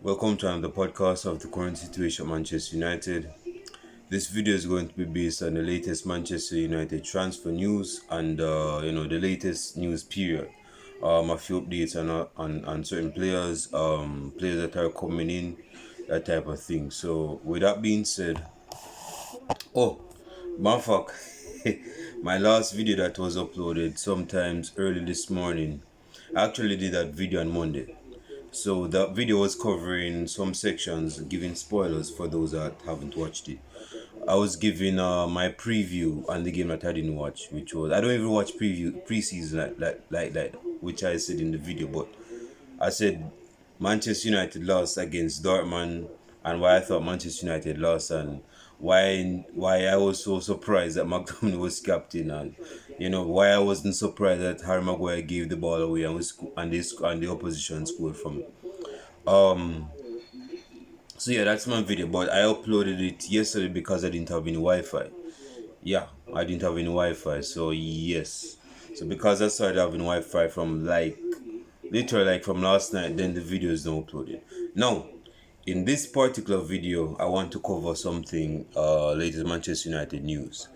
Welcome to another podcast of the current situation at Manchester United. This video is going to be based on the latest Manchester United transfer news and the latest news period. A few updates on certain players, players that are coming in, that type of thing. So with that being said, oh, man, fuck, my last video that was uploaded sometimes early this morning. I actually did that video on Monday. So that video was covering some sections, giving spoilers for those that haven't watched it. I was giving my preview on the game that I didn't watch, which was I don't even watch preseason like that, which I said in the video. But I said Manchester United lost against Dortmund and why I thought Manchester United lost and why I was so surprised that McTominay was captain and why I wasn't surprised that Harry Maguire gave the ball away and the opposition scored from it. So yeah, that's my video, but I uploaded it yesterday because I didn't have any Wi-Fi. Yeah, I didn't have any Wi-Fi, so yes. So because I started having Wi-Fi from literally from last night, then the video is not uploaded. Now, in this particular video, I want to cover something latest Manchester United news.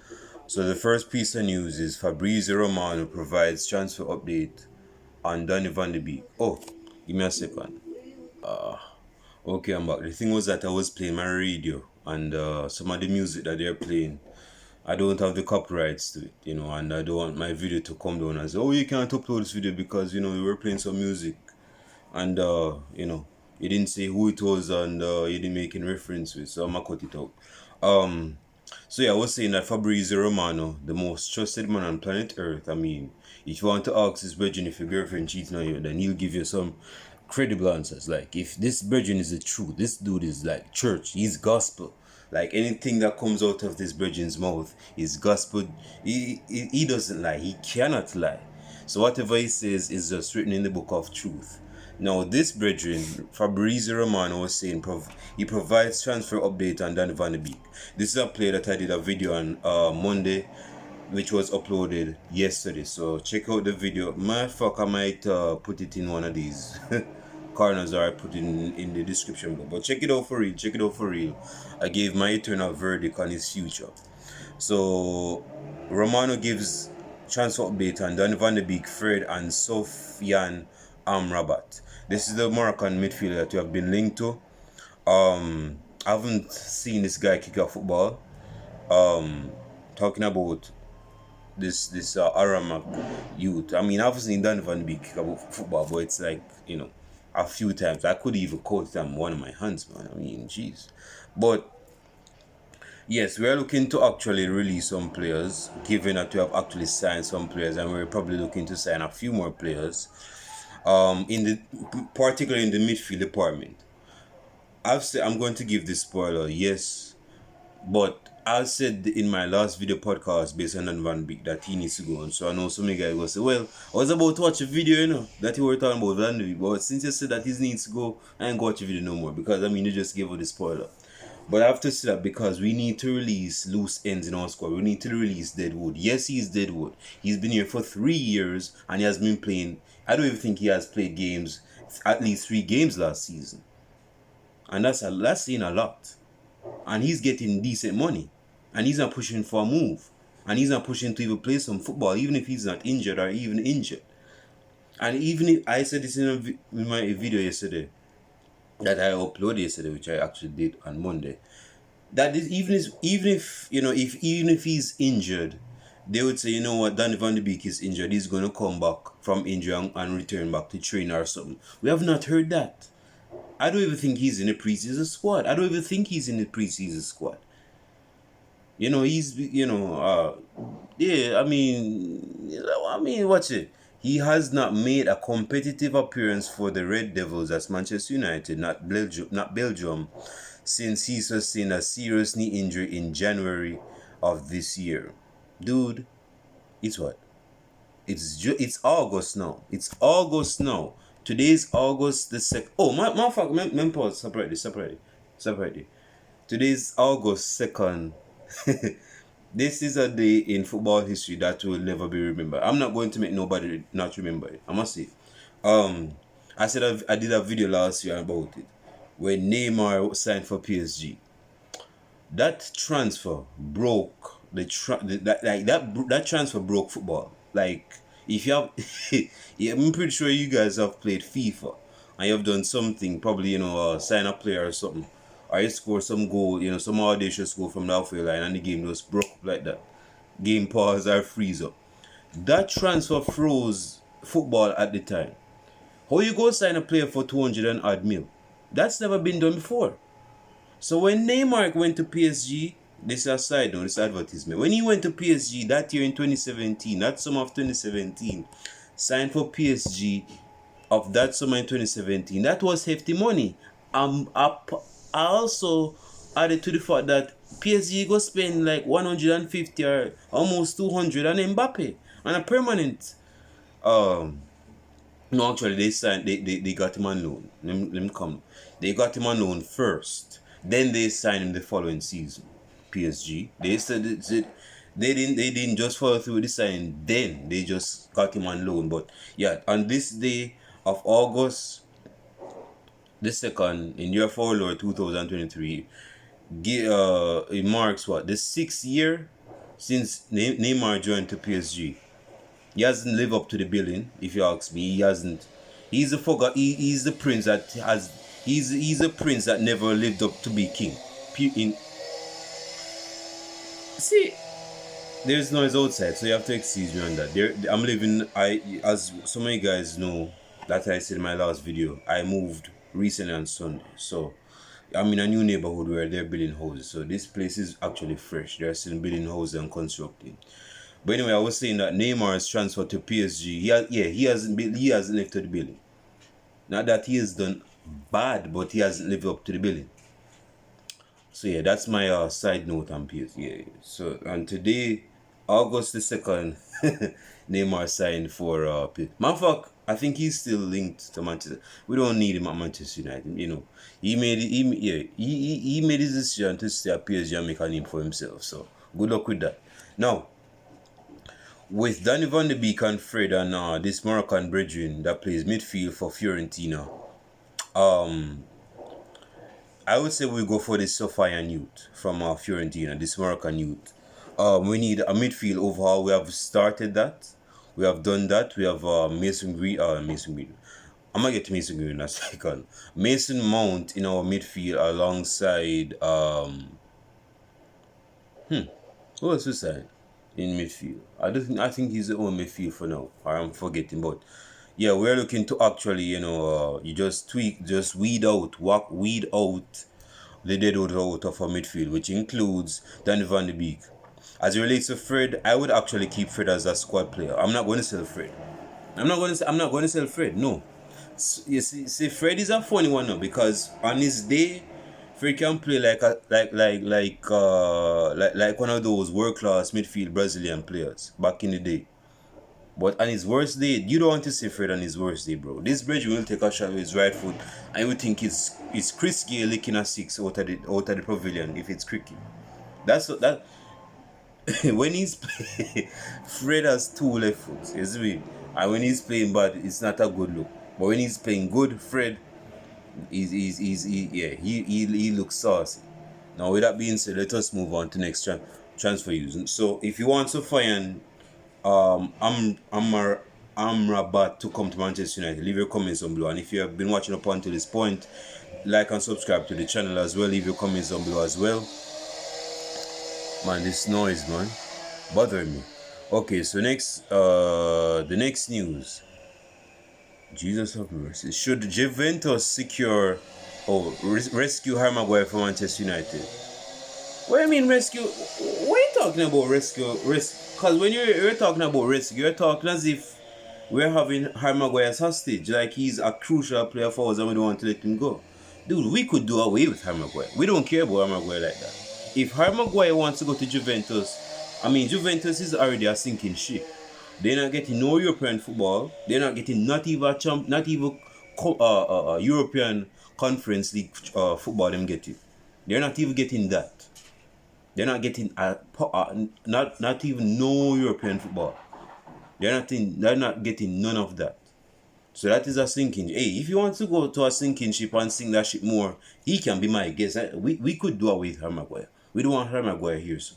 So the first piece of news is Fabrizio Romano provides transfer update on Donny van de Beek. Oh, give me a second. Okay, I'm back. The thing was that I was playing my radio and some of the music that they're playing, I don't have the copyrights to it, and I don't want my video to come down and say, oh, you can't upload this video because, we were playing some music and, you didn't say who it was and you didn't make any reference to it, so I'm gonna cut it out. So yeah, I was saying that Fabrizio Romano, the most trusted man on planet Earth, I mean, if you want to ask his brethren if your girlfriend cheating on you, then he'll give you some credible answers. Like, if this brethren is the truth, this dude is like church, he's gospel. Like, anything that comes out of this brethren's mouth is gospel. He doesn't lie, he cannot lie. So whatever he says is just written in the book of truth. Now, this brethren, Fabrizio Romano, was saying he provides transfer update on Donny van de Beek. This is a player that I did a video on Monday, which was uploaded yesterday. So check out the video. I might put it in one of these corners, or I put it in the description below. But check it out for real. Check it out for real. I gave my eternal verdict on his future. So Romano gives transfer update on Donny van de Beek, Fred, and Sofiane Amrabat. This is the Moroccan midfielder that we have been linked to. I haven't seen this guy kick a football. Talking about this Aramak youth. I mean, I've seen Donny van de Beek kick a football, but it's like, a few times. I could even quote them one of my hands, man. I mean, jeez. But yes, we are looking to actually release some players, given that we have actually signed some players, and we're probably looking to sign a few more players. Particularly in the midfield department. I'm going to give this spoiler, yes, but I said in my last video podcast based on Van Beek that he needs to go on. So I know some guys will say, well, I was about to watch a video, that you were talking about Van Beek, but since you said that he needs to go, I ain't going to watch a video no more because you just gave out the spoiler. But I have to say that because we need to release loose ends in our squad. We need to release Deadwood. Yes, he's Deadwood. He's been here for 3 years and he has been playing. I don't even think he has played games, at least 3 games last season. And that's saying a lot. And he's getting decent money. And he's not pushing for a move. And he's not pushing to even play some football, even if he's not injured or even injured. And even if I said this in my video yesterday, that I uploaded yesterday, which I actually did on Monday, that is, even if he's injured, they would say, you know what, Donny van de Beek is injured, he's going to come back from injury and return back to train or something. We have not heard that. I don't even think he's in the preseason squad. Watch it. He has not made a competitive appearance for the Red Devils, that's Manchester United, not Belgium, since he sustained a serious knee injury in January of this year. Dude, it's what? It's August now. It's August now. Today's August the 2nd. Oh, my fuck, pause. Separate. Today's August 2nd. This is a day in football history that will never be remembered. I'm not going to make nobody not remember it. I must say. I said I did a video last year about it. when Neymar signed for PSG. That transfer broke that transfer broke football. Like if you have, yeah, I'm pretty sure you guys have played FIFA and you have done something, probably sign a player or something, or you score some goal, some audacious goal from the halfway line, and the game just broke up like that. Game pause or freeze up. That transfer froze football at the time. How you go sign a player for 200 and odd mil? That's never been done before. So when Neymar went to PSG, this is a side note, this advertisement. When he went to PSG that year in 2017, that summer of 2017, signed for PSG of that summer in 2017, that was hefty money. I also added to the fact that PSG go spend like 150 or almost 200 on Mbappe on a permanent. No, actually, they got him on loan. Let me come. They got him on loan first. Then they signed him the following season. PSG. They said they didn't just follow through with the signing. Then they just got him on loan. But yeah, on this day of August the 2nd in year 4 Lord 2023, it marks what, the 6th year since Neymar joined to PSG. He hasn't lived up to the billing, if you ask me. He hasn't. He's he's the prince that has. He's a prince that never lived up to be king. See, there's noise outside, so you have to excuse me on that. I'm living. As so many guys know, that I said in my last video, I moved recently on Sunday, so I'm in a new neighborhood where they're building houses. So this place is actually fresh. They're still building houses and constructing. But anyway, I was saying that Neymar's transfer to PSG, he hasn't lived to the billing. Not that he has done bad, but he hasn't lived up to the billing. So yeah, that's my side note on PSG. Yeah. So and today, August the 2nd, Neymar signed for Manfuck. I think he's still linked to Manchester. We don't need him at Manchester United. He made his decision to stay at PSG and make a name for himself. So good luck with that. Now, with Danny van de Beek and Fred and this Moroccan brethren that plays midfield for Fiorentina, I would say we go for this Sofian youth from Fiorentina, this Moroccan youth. We need a midfield overhaul. We have started that. We have done that. We have Mason Green. I'm gonna get to Mason Green in a second. Mason Mount in our midfield alongside who else we signed in midfield? I think he's the only midfield for now. Or I'm forgetting, but yeah, we're looking to actually, you just weed out the dead out of our midfield, which includes Danny van de Beek. As it relates to Fred, I would actually keep Fred as a squad player. I'm not going to sell Fred. I'm not going to sell Fred. No. You see, Fred is a funny one now because on his day, Fred can play like one of those world class midfield Brazilian players back in the day. But on his worst day, you don't want to see Fred on his worst day, bro. This bridge will take a shot with his right foot, and you think it's Chris Gale licking a 6 out of the pavilion if it's cricket. That's what that. When he's playing, Fred has 2 left foot, you see, and when he's playing bad, it's not a good look. But when he's playing good, Fred, he looks saucy. Now, with that being said, let us move on to next transfer use. So, if you want to find Amrabat to come to Manchester United, leave your comments on below. And if you have been watching up until this point, like and subscribe to the channel as well. Leave your comments on below as well. Man, this noise, man, bothering me. Okay, so the next news. Jesus have mercy. Should Juventus secure rescue Harry Maguire from Manchester United? What do you mean rescue? What are you talking about rescue? Because when you're talking about rescue, you're talking as if we're having Harry Maguire as hostage, like he's a crucial player for us and we don't want to let him go. Dude, we could do away with Harry Maguire. We don't care about Harry Maguire like that. If Harry Maguire wants to go to Juventus, Juventus is already a sinking ship. They're not getting no European football. They're not getting not even European Conference League football. Them getting. They're not even getting that. They're not getting not even no European football. They're not getting none of that. So that is a sinking. Hey, if you want to go to a sinking ship and sink that ship more, he can be my guest. We could do away with Harry Maguire. We don't want Harry Maguire here, so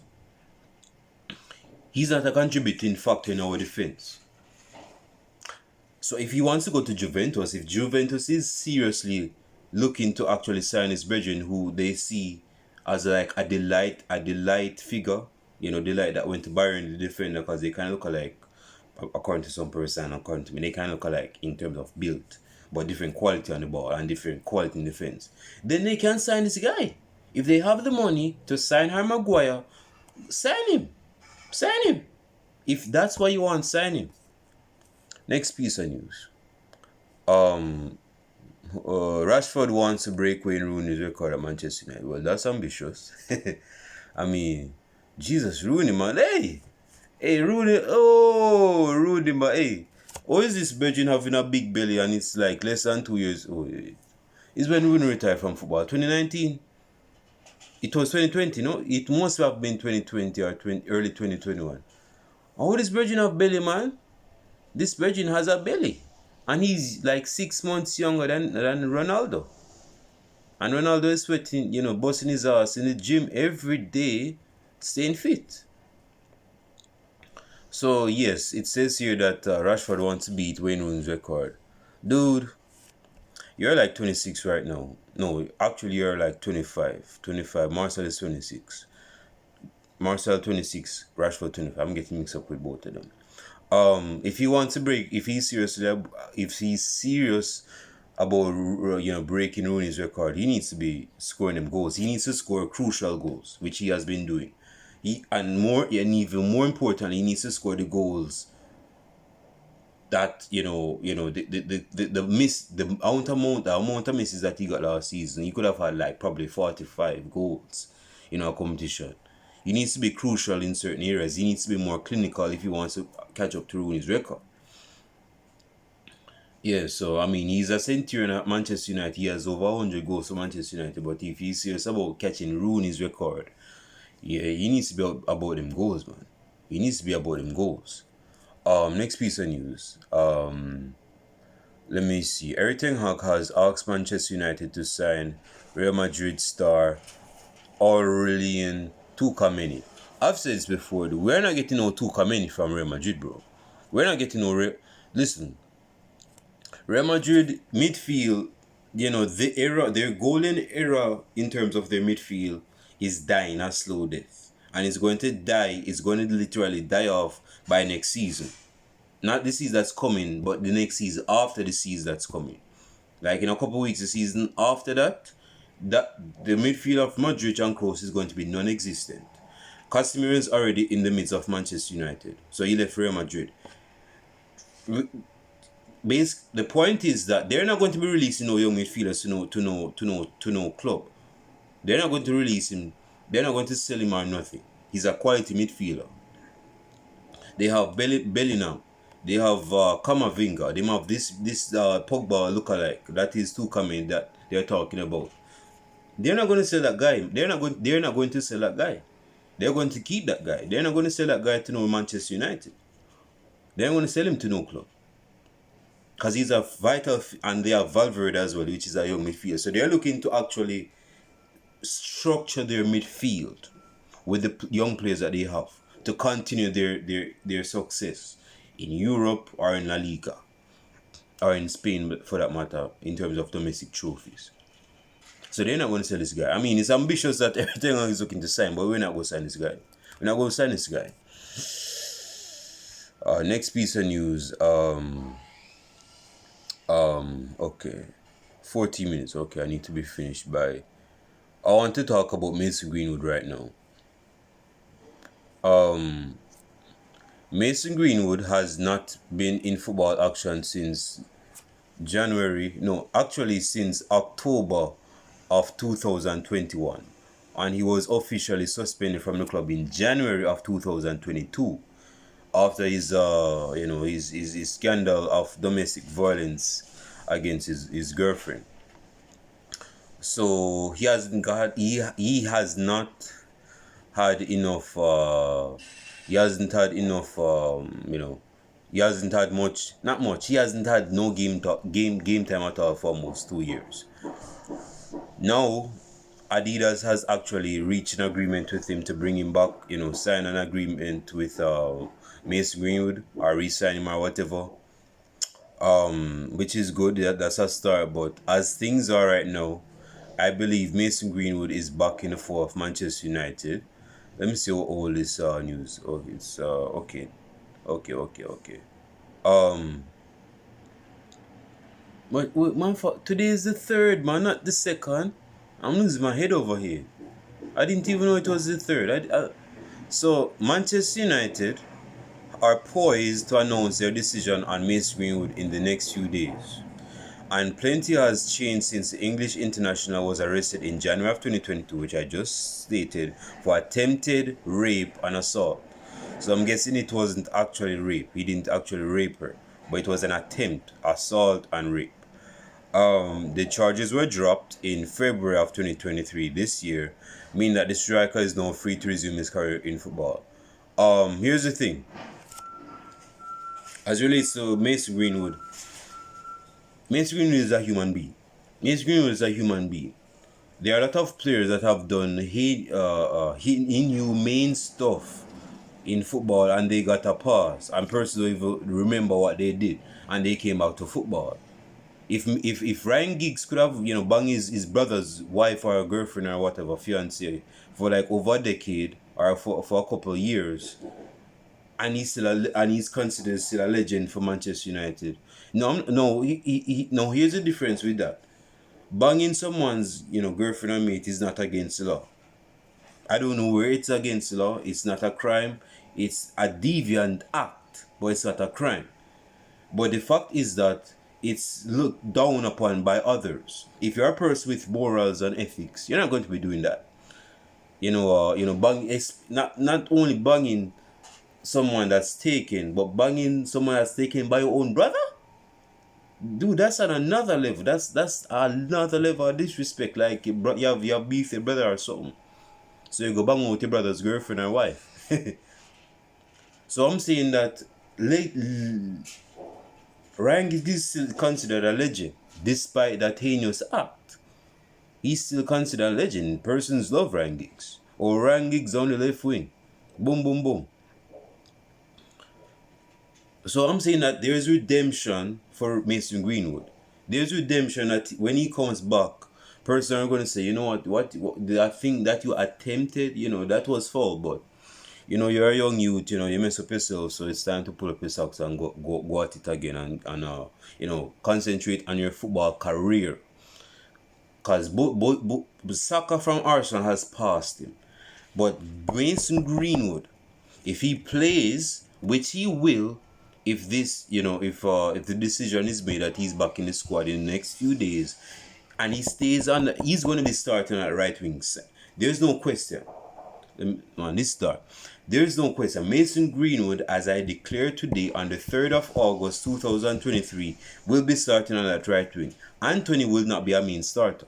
he's not a contributing factor in our defense. So if he wants to go to Juventus, if Juventus is seriously looking to actually sign his brethren who they see as like a delight figure, you know, delight that went to Bayern the defender because they kind of look alike, according to some person, according to me, they kind of look alike in terms of build, but different quality on the ball and different quality in defense. Then they can sign this guy. If they have the money to sign Harry Maguire, sign him. Sign him. If that's what you want, sign him. Next piece of news. Rashford wants to break Wayne Rooney's record at Manchester United. Well, that's ambitious. I mean, Jesus, Rooney, man. Hey, Rooney. Oh, Rooney, man. Hey, how is this virgin having a big belly and it's like less than 2 years old? It's when Rooney retired from football. 2019. It was 2020, no? It must have been 2020 or early 2021. How would this virgin have belly, man? This virgin has a belly. And he's like 6 months younger than Ronaldo. And Ronaldo is sweating, you know, busting his ass in the gym every day, staying fit. So, yes, it says here that Rashford wants to beat Wayne Rooney's record. Dude, you're like 26 right now. No, actually, you're like 25. 25. Marcel is 26. Marcel 26, Rashford 25. I'm getting mixed up with both of them. If he wants to break, if he's serious about breaking Rooney's record, he needs to be scoring them goals. He needs to score crucial goals, which he has been doing. And even more importantly, he needs to score the goals that the amount of misses that he got last season. He could have had like probably 45 goals in a competition. He needs to be crucial in certain areas. He needs to be more clinical if he wants to catch up to Rooney's record. Yeah, so I mean, he's a centurion at Manchester United. He has over 100 goals for Manchester United. But if he's serious about catching Rooney's record, yeah, he needs to be about them goals, man. He needs to be about them goals. Next piece of news. Let me see. Eric Ten Hag has asked Manchester United to sign Real Madrid star Aurelien Tchouameni. I've said this before, we're not getting no Tchouameni from Real Madrid, bro. We're not getting no Listen, Real Madrid midfield, their golden era in terms of their midfield is dying a slow death. And it's going to literally die off by next season. Not the season that's coming, but the next season after the season that's coming. Like in a couple of weeks, the season after that the midfield of Modric and Kroos is going to be non-existent. Casemiro is already in the midst of Manchester United, so he left Real Madrid. The point is that they're not going to be releasing no young midfielders to no club. They're not going to release him. They're not going to sell him or nothing. He's a quality midfielder. They have Bellingham. They have Kamavinga. They have this Pogba lookalike. That is Tchouameni that they're talking about. They're not going to sell that guy. They're not going to sell that guy. They're going to keep that guy. They're not going to sell that guy to no Manchester United. They're not going to sell him to no club. Because he's a vital, and they have Valverde as well, which is a young midfielder. So they're looking to actually structure their midfield with the young players that they have to continue their success in Europe or in La Liga or in Spain, for that matter, in terms of domestic trophies. So they're not going to sell this guy. I mean, it's ambitious that everything is looking to sign, but we're not going to sign this guy. We're not going to sign this guy. Next piece of news. Okay. 40 minutes. Okay, I need to be finished by... I want to talk about Mason Greenwood right now. Mason Greenwood has not been in football action since since October of 2021, and he was officially suspended from the club in January of 2022 after his scandal of domestic violence against his girlfriend. So he has not had enough He hasn't had much, not much. He hasn't had no game time at all for almost 2 years. Now, Adidas has actually reached an agreement with him to bring him back. Sign an agreement with Mason Greenwood or re-sign him or whatever. Which is good. That's a start. But as things are right now, I believe Mason Greenwood is back in the four of Manchester United. Let me see what all this news. Oh, it's okay. Okay. But man, today is the 3rd, man, not the 2nd. I'm losing my head over here. I didn't even know it was the 3rd. So Manchester United are poised to announce their decision on Mason Greenwood in the next few days. And plenty has changed since the English international was arrested in January of 2022, which I just stated, for attempted rape and assault. So I'm guessing it wasn't actually rape. He didn't actually rape her, but it was an attempt, assault and rape. The charges were dropped in February of 2023 this year, meaning that the striker is now free to resume his career in football. Here's the thing. As relates to Mason Greenwood is a human being. Mason Greenwood is a human being. There are a lot of players that have done inhumane stuff in football and they got a pass, and persons don't even remember what they did, and they came back to football. If Ryan Giggs could have banged his brother's wife or a girlfriend or whatever, fiance, for like over a decade or for a couple of years, and he's considered still a legend for Manchester United. No, here's the difference with that. Banging someone's girlfriend or mate is not against the law. I don't know where it's against the law. It's not a crime. It's a deviant act, but it's not a crime. But the fact is that it's looked down upon by others. If you're a person with morals and ethics, you're not going to be doing that. Not only banging someone that's taken, but banging someone that's taken by your own brother. Dude, that's on another level. That's another level of disrespect. Like you have beef with your brother or something, so you go bang with your brother's girlfriend or wife. So I'm saying that Ryan Giggs is still considered a legend, despite that heinous act. He's still considered a legend. Persons love Ryan Giggs. Or Ryan Giggs on the left wing. Boom, boom, boom. So I'm saying that there's redemption for Mason Greenwood. There's redemption that when he comes back, persons are going to say, you know what that thing that you attempted, that was foul, but you're a young youth, you mess up yourself, so it's time to pull up your socks and go at it again and concentrate on your football career. Because Saka from Arsenal has passed him. But Mason Greenwood, if he plays, which he will, if this, if the decision is made that he's back in the squad in the next few days, and he stays on, he's going to be starting at right wing. There's no question. On this start, there's no question. Mason Greenwood, as I declared today on the 3rd of August 2023, will be starting on that right wing. Anthony will not be a main starter.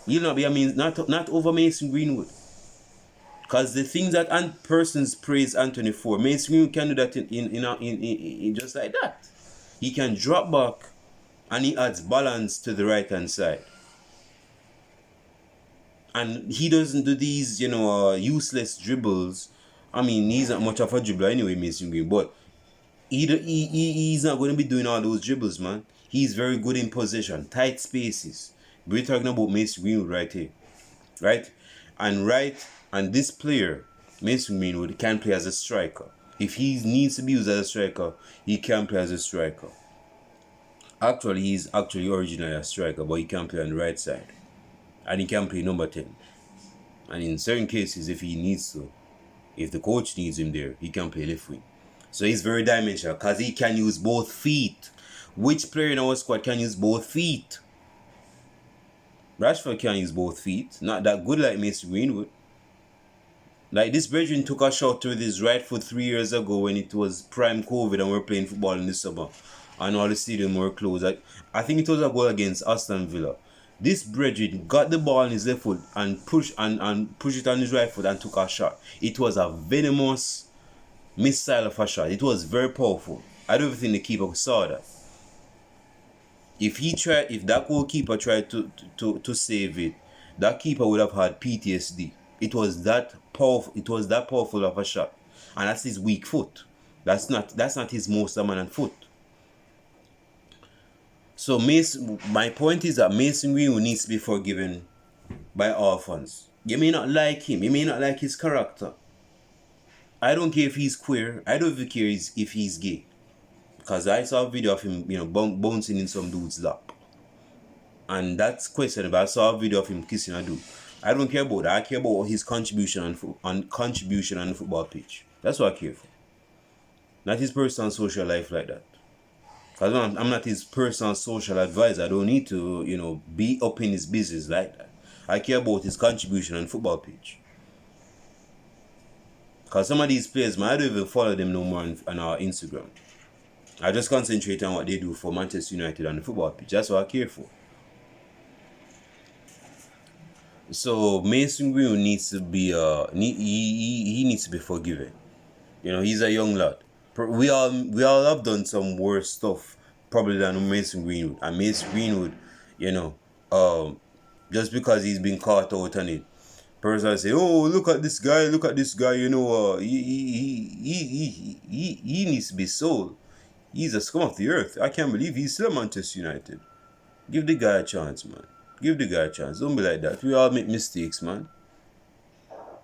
He'll not be a main, not over Mason Greenwood. Because the things that persons praise Anthony for, Mason Greenwood can do that in just like that. He can drop back and he adds balance to the right hand side. And he doesn't do these, useless dribbles. I mean, he's not much of a dribbler anyway, Mason Green. But he's not going to be doing all those dribbles, man. He's very good in possession, tight spaces. We're talking about Mason Greenwood right here. Right? And this player, Mason Greenwood, can play as a striker. If he needs to be used as a striker, he can play as a striker. Actually, he's originally a striker, but he can play on the right side. And he can play number 10. And in certain cases, if he needs to, if the coach needs him there, he can play left wing. So he's very dimensional because he can use both feet. Which player in our squad can use both feet? Rashford can use both feet. Not that good like Mason Greenwood. Like this brethren took a shot with his right foot 3 years ago when it was prime COVID and we were playing football in the summer. And all the stadium were closed. I think it was a goal against Aston Villa. This brethren got the ball on his left foot and pushed it on his right foot and took a shot. It was a venomous missile of a shot. It was very powerful. I don't even think the keeper saw that. If that goalkeeper tried to save it, that keeper would have had PTSD. It was that powerful. It was that powerful of a shot, and that's his weak foot. That's not his most dominant foot. So my point is that Mason Greenwood needs to be forgiven by all fans. You may not like him. You may not like his character. I don't care if he's queer. I don't even care if he's gay. Because I saw a video of him, bouncing in some dude's lap. And that's questionable. I saw a video of him kissing a dude. I don't care about that. I care about his contribution on the football pitch. That's what I care for. Not his personal social life like that. Because I'm not his personal social advisor. I don't need to, be up in his business like that. I care about his contribution on the football pitch. Because some of these players, I don't even follow them no more on our Instagram. I just concentrate on what they do for Manchester United on the football pitch. That's what I care for. So Mason Greenwood needs to be he needs to be forgiven. He's a young lad. We all have done some worse stuff probably than Mason Greenwood. And Mason Greenwood, just because he's been caught out on it, person say, "Oh, look at this guy! Look at this guy! He needs to be sold. He's a scum of the earth. I can't believe he's still at Manchester United." Give the guy a chance, man. Give the guy a chance. Don't be like that. We all make mistakes, man.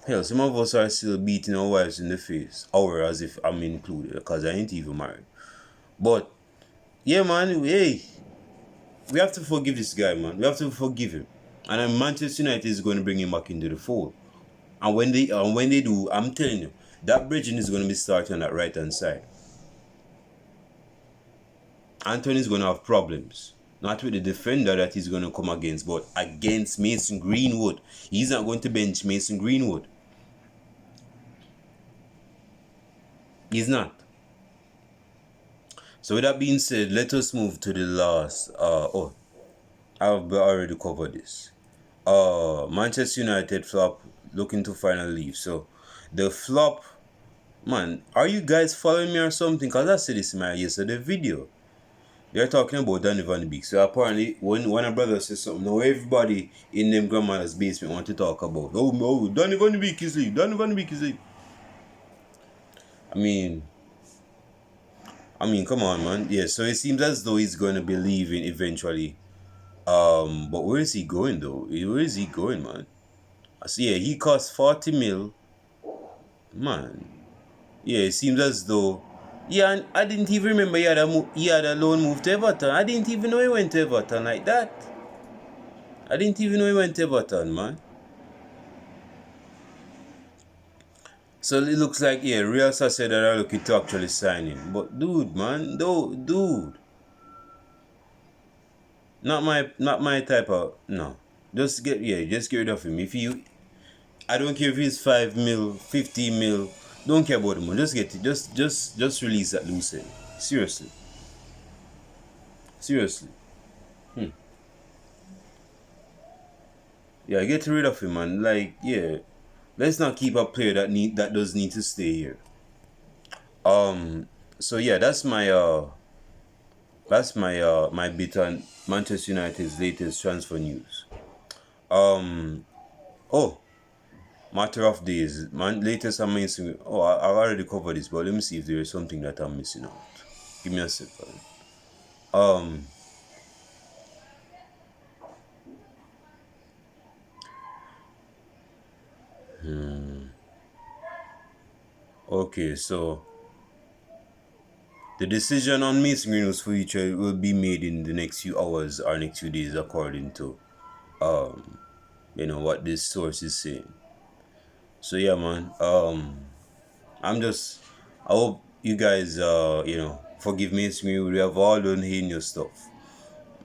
Hell, some of us are still beating our wives in the face. Or as if I'm included, because I ain't even married. But, yeah, man, hey, we have to forgive this guy, man. We have to forgive him. And then Manchester United is going to bring him back into the fold. And when they do, I'm telling you, that bridging is going to be starting on that right-hand side. Anthony's going to have problems. Not with the defender that he's going to come against, but against Mason Greenwood. He's not going to bench Mason Greenwood. He's not. So with that being said, let us move to the last. I've already covered this. Manchester United flop, looking to finally leave. So the flop, man, are you guys following me or something? Because I said this in my yesterday video. They're talking about Donny van de Beek. So apparently, when a brother says something, now everybody in them grandmother's basement want to talk about, oh, Donny van de Beek is leave. Donny van de Beek is leave. I mean, come on, man. Yeah, so it seems as though he's going to be leaving eventually. But where is he going, though? Where is he going, man? So, yeah, he cost 40 mil. Man. Yeah, it seems as though... Yeah, and I didn't even remember he had a loan move to Everton. I didn't even know he went to Everton like that. I didn't even know he went to Everton, man. So it looks like, yeah, Real Sociedad are looking to actually sign him. But dude, man, dude. Not my type of, no. Just get rid of him. I don't care if he's 5 mil, 50 mil. Don't care about him. Just get it. Just release that loose end. Seriously. Yeah, get rid of him, man. Like, yeah. Let's not keep a player that does need to stay here. So yeah, that's my my bit on Manchester United's latest transfer news. Matter of days, latest I'm missing. I've already covered this, but let me see if there is something that I'm missing out. Give me a second. Okay, so the decision on Mason Greenwood's future will be made in the next few hours or next few days, according to what this source is saying. So yeah, man. I hope you guys forgive Mason Greenwood. We have all done heinous stuff,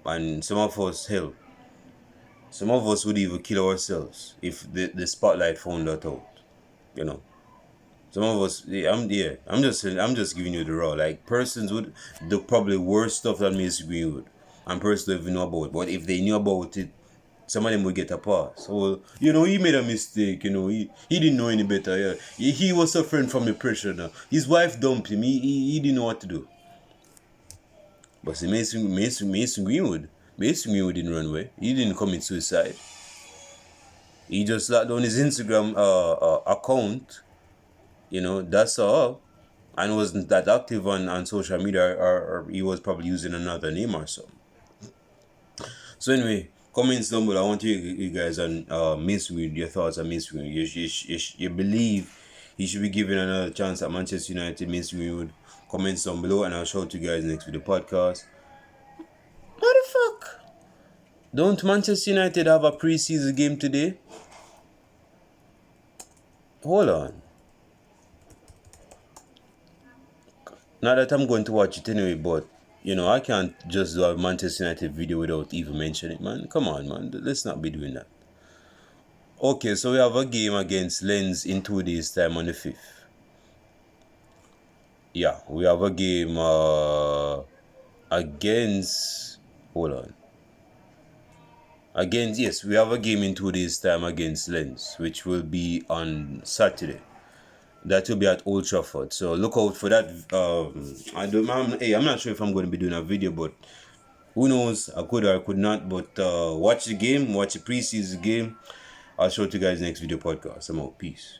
and some of us would even kill ourselves if the spotlight found that out. Some of us, I'm just giving you the raw. Like, persons would do probably worse stuff than Mason Greenwood, and persons don't even know about it. But if they knew about it, Some of them will get a pass. So, he made a mistake, he didn't know any better. Yeah. He was suffering from the pressure now. His wife dumped him. He didn't know what to do. But see, Mason Greenwood didn't run away. He didn't commit suicide. He just locked down his Instagram account. That's all. And wasn't that active on social media, or he was probably using another name or something. So anyway, comments down below. I want you guys on Mason Greenwood, your thoughts on Mason Greenwood. You believe he should be given another chance at Manchester United, Mason Greenwood? Comments down below, and I'll show it to you guys next video podcast. What the fuck? Don't Manchester United have a pre-season game today? Hold on. Not that I'm going to watch it anyway, but I can't just do a Manchester United video without even mentioning it, man. Come on, man. Let's not be doing that. Okay, so we have a game against Lens in 2 days' time on the 5th. Yeah, we have a game against... Hold on. Yes, we have a game in 2 days' time against Lens, which will be on Saturday. That will be at Old Trafford. So look out for that. I'm not sure if I'm going to be doing a video, but who knows? I could or I could not. But watch the game, watch the preseason game. I'll show it to you guys next video podcast. I'm out. Peace.